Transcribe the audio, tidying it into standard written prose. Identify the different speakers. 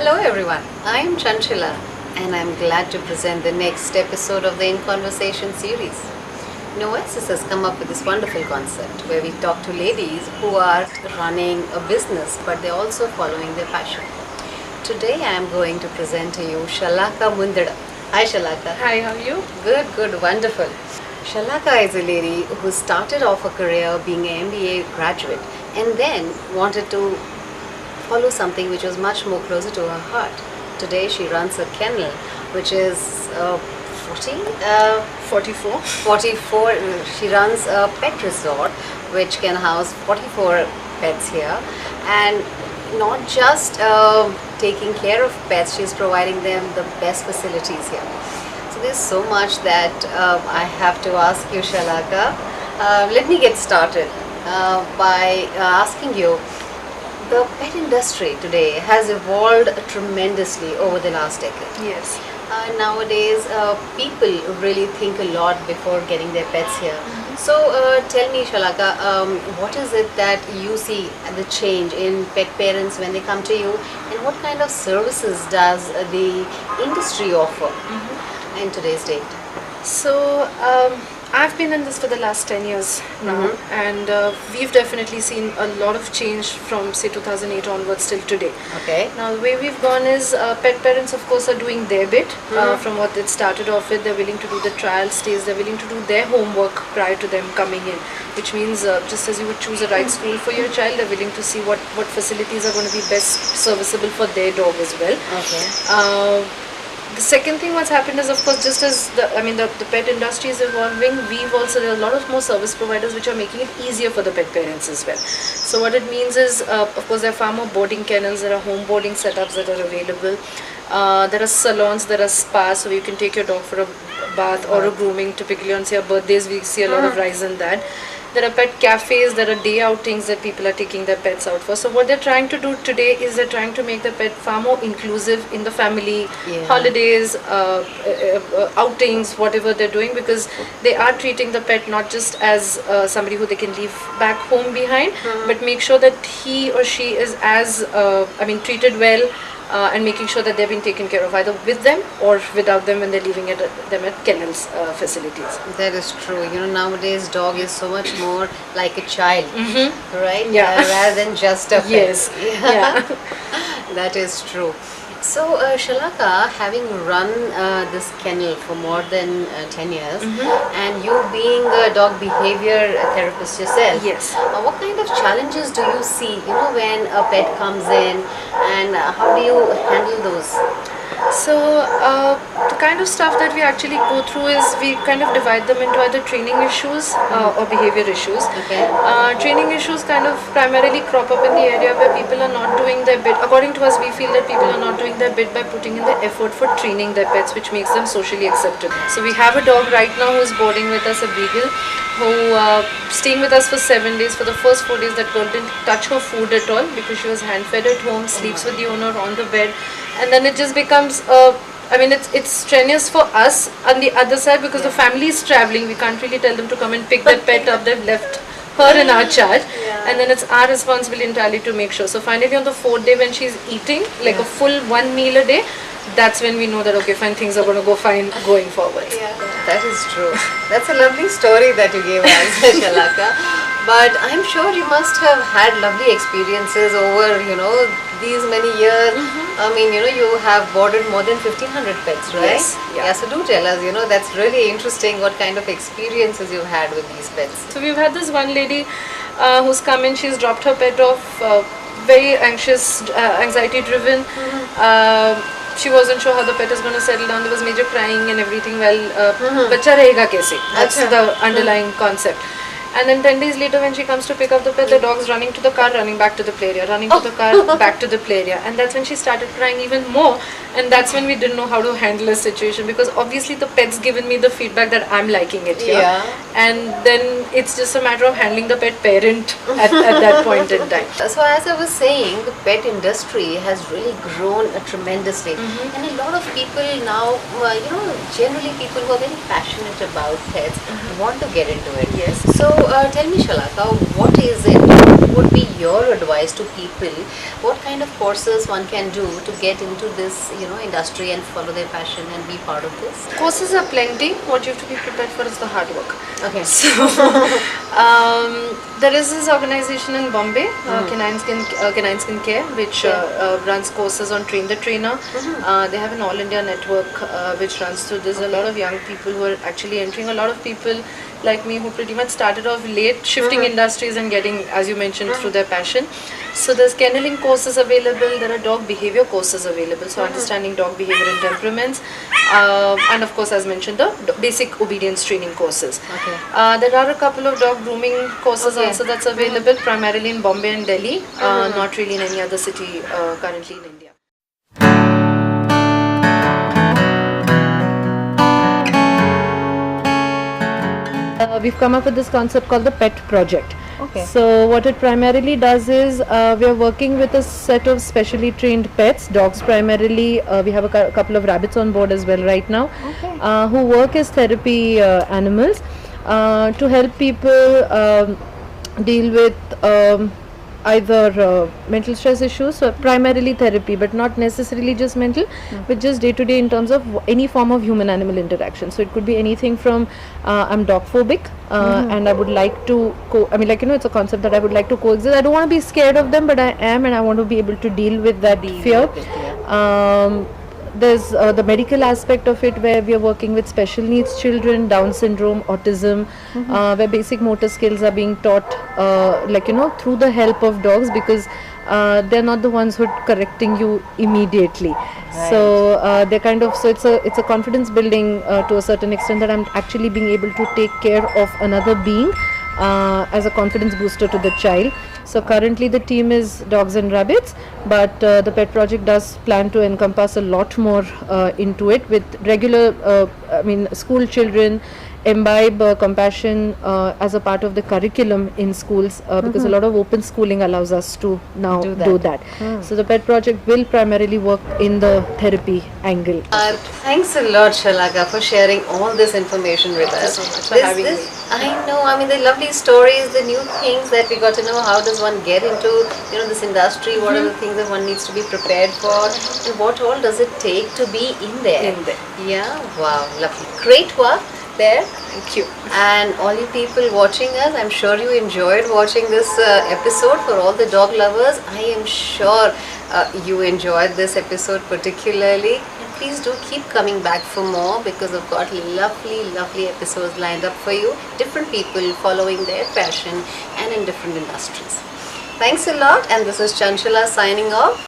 Speaker 1: Hello everyone, I am Chanchala and I am glad to present the next episode of the In Conversation series. Knoesys has come up with this wonderful concept where we talk to ladies who are running a business but they're also following their passion. Today I am going to present to you Shalaka Mundada. Hi Shalaka.
Speaker 2: Hi, how are you?
Speaker 1: Good, wonderful. Shalaka is a lady who started off a career being an MBA graduate and then wanted to follow something which was much more closer to her heart. Today she runs a kennel which is
Speaker 2: 44.
Speaker 1: 44. She runs a pet resort which can house 44 pets here, and not just taking care of pets, she's providing them the best facilities here. So there's so much that I have to ask you, Shalaka. Let me get started by asking you, the pet industry today has evolved tremendously over the last decade.
Speaker 2: Yes.
Speaker 1: Nowadays, people really think a lot before getting their pets here. So, tell me, Shalaka, what is it that you see the change in pet parents when they come to you, and what kind of services does the industry offer in today's date?
Speaker 2: So, I've been in this for the last 10 years now, and we've definitely seen a lot of change from say 2008 onwards till today.
Speaker 1: Okay.
Speaker 2: Now the way we've gone is pet parents of course are doing their bit from what they started off with. They're willing to do the trial stays, they're willing to do their homework prior to them coming in, which means just as you would choose a right school for your child, they're willing to see what facilities are going to be best serviceable for their dog as well.
Speaker 1: Okay.
Speaker 2: The second thing what's happened is, of course, just as the pet industry is evolving, there are a lot of more service providers which are making it easier for the pet parents as well. So what it means is, of course, there are far more boarding kennels, there are home boarding setups that are available. There are salons, there are spas, so you can take your dog for a bath or a grooming. Typically on say birthdays, we see a lot of rise in that. There are pet cafes, there are day outings that people are taking their pets out for. So what they're trying to do today is they're trying to make the pet far more inclusive in the family, holidays, outings, whatever they're doing, because they are treating the pet not just as somebody who they can leave back home behind, but make sure that he or she is as, treated well, and making sure that they're being taken care of either with them or without them when they're leaving them at kennels facilities.
Speaker 1: That is true. You know, nowadays dog is so much more like a child, right?
Speaker 2: Yeah.
Speaker 1: Rather than just a pet.
Speaker 2: Yes. Yeah.
Speaker 1: That is true. So, Shalaka, having run this kennel for more than 10 years, and you being a dog behavior therapist yourself,
Speaker 2: Yes.
Speaker 1: What kind of challenges do you see, when a pet comes in, and how do you handle those?
Speaker 2: So the kind of stuff that we actually go through is we kind of divide them into either training issues or behavior issues.
Speaker 1: Okay.
Speaker 2: Training issues kind of primarily crop up in the area where people are not doing their bit. According to us, we feel that people are not doing their bit by putting in the effort for training their pets, which makes them socially accepted. So we have a dog right now who's boarding with us, a beagle, who staying with us for 7 days. For the first 4 days, that girl didn't touch her food at all because she was hand fed at home, sleeps with the owner on the bed, and then it just becomes it's strenuous for us on the other side because the family is traveling. We can't really tell them to come and pick their pet up. They've left her in our charge, and then it's our responsibility entirely to make sure. So finally on the 4th day when she's eating like a full 1 meal a day, that's when we know that okay, fine, things are going to go fine going forward.
Speaker 1: Yeah, that is true. That's a lovely story that you gave us, Shalaka. But I'm sure you must have had lovely experiences over, these many years. I mean, you have boarded more than 1,500 pets, right?
Speaker 2: Yes.
Speaker 1: Yeah. So do tell us, that's really interesting what kind of experiences you've had with these pets.
Speaker 2: So we've had this one lady who's come in, she's dropped her pet off, very anxious, anxiety driven. She wasn't sure how the pet is going to settle down. There was major crying and everything. Well, bacha rahega kaise? That's the underlying concept. And then 10 days later when she comes to pick up the pet, the dog's running to the car, running back to the play area, running to the car, back to the play area. And that's when she started crying even more. And that's when we didn't know how to handle a situation, because obviously the pet's given me the feedback that I'm liking it here.
Speaker 1: Yeah.
Speaker 2: And then it's just a matter of handling the pet parent at that point in time.
Speaker 1: So as I was saying, the pet industry has really grown tremendously. And a lot of people now, generally people who are very passionate about pets want to get into it.
Speaker 2: Yes.
Speaker 1: So tell me, Shalaka, what is it? What would be your advice to people? What kind of courses one can do to get into this, industry and follow their passion and be part of this?
Speaker 2: Courses are plenty. What you have to be prepared for is the hard work.
Speaker 1: Okay.
Speaker 2: So there is this organization in Bombay, Canine Skin Care, which runs courses on Train the Trainer. They have an all India network which runs through this. A lot of young people who are actually entering. A lot of people like me who pretty much started off late, shifting industries and getting, as you mentioned, through their passion. So there's kenneling courses available. There are dog behavior courses available. So understanding dog behavior and temperaments, and of course, as mentioned, the basic obedience training courses.
Speaker 1: Okay.
Speaker 2: There are a couple of dog grooming courses also that's available, primarily in Bombay and Delhi, not really in any other city currently in India. We've come up with this concept called the Pet Project.
Speaker 1: Okay.
Speaker 2: So what it primarily does is we are working with a set of specially trained pets, dogs primarily. We have a couple of rabbits on board as well right now, who work as therapy animals to help people deal with either mental stress issues, so primarily therapy, but not necessarily just mental, but just day to day in terms of any form of human animal interaction. So it could be anything from I'm dog phobic and I would like to it's a concept that I would like to coexist. I don't want to be scared of them, but I am, and I want to be able to deal with that fear. There's the medical aspect of it, where we are working with special needs children, Down syndrome, autism, where basic motor skills are being taught, through the help of dogs, because they're not the ones who are correcting you immediately. Right. So they're it's a confidence building to a certain extent, that I'm actually being able to take care of another being as a confidence booster to the child. So currently the team is dogs and rabbits, but the pet project does plan to encompass a lot more into it, with regular school children imbibe compassion as a part of the curriculum in schools, because a lot of open schooling allows us to now do that. So the pet project will primarily work in the therapy angle.
Speaker 1: Thanks a lot, Shalaka, for sharing all this information with us.
Speaker 2: Thank you so much for having me.
Speaker 1: I know, the lovely stories, the new things that we got to know. How does one get into this industry? What are the things that one needs to be prepared for, and what all does it take to be in there? Yeah, wow, lovely, great work there.
Speaker 2: Thank you.
Speaker 1: And all you people watching us, I'm sure you enjoyed watching this episode. For all the dog lovers, I am sure you enjoyed this episode particularly. And please do keep coming back for more, because I've got lovely episodes lined up for you. Different people following their passion and in different industries. Thanks a lot, and this is Chanchala signing off.